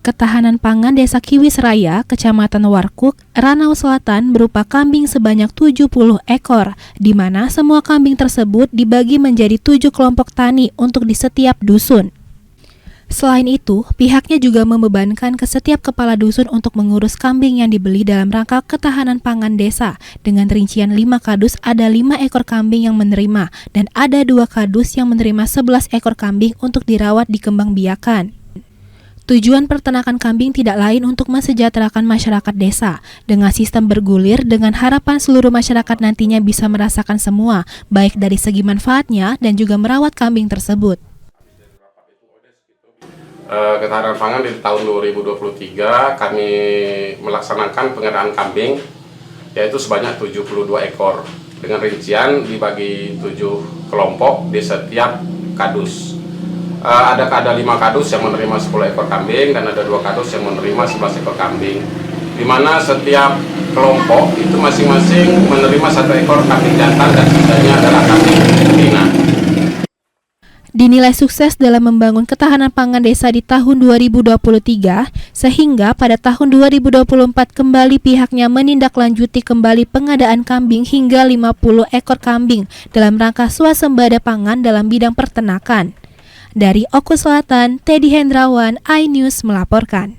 Ketahanan pangan Desa Kiwisraya, Kecamatan Warkuk, Ranau Selatan berupa kambing sebanyak 70 ekor, di mana semua kambing tersebut dibagi menjadi 7 kelompok tani untuk di setiap dusun. Selain itu, pihaknya juga membebankan ke setiap kepala dusun untuk mengurus kambing yang dibeli dalam rangka ketahanan pangan desa. Dengan rincian 5 kadus ada 5 ekor kambing yang menerima, dan ada 2 kadus yang menerima 11 ekor kambing untuk dirawat di kembang biakan. Tujuan peternakan kambing tidak lain untuk mensejahterakan masyarakat desa dengan sistem bergulir dengan harapan seluruh masyarakat nantinya bisa merasakan semua, baik dari segi manfaatnya dan juga merawat kambing tersebut. Ketahanan pangan di tahun 2023 kami melaksanakan pengadaan kambing yaitu sebanyak 72 ekor dengan rincian dibagi 7 kelompok di setiap kadus. Ada 5 kadus yang menerima 10 ekor kambing dan ada 2 kadus yang menerima 11 ekor kambing, di mana setiap kelompok itu masing-masing menerima 1 ekor kambing jantan dan sisanya adalah kambing betina. Dinilai sukses dalam membangun ketahanan pangan desa di tahun 2023, sehingga pada tahun 2024 kembali pihaknya menindaklanjuti kembali pengadaan kambing hingga 50 ekor kambing dalam rangka swasembada pangan dalam bidang peternakan. Dari Oku Selatan, Teddy Hendrawan, iNews melaporkan.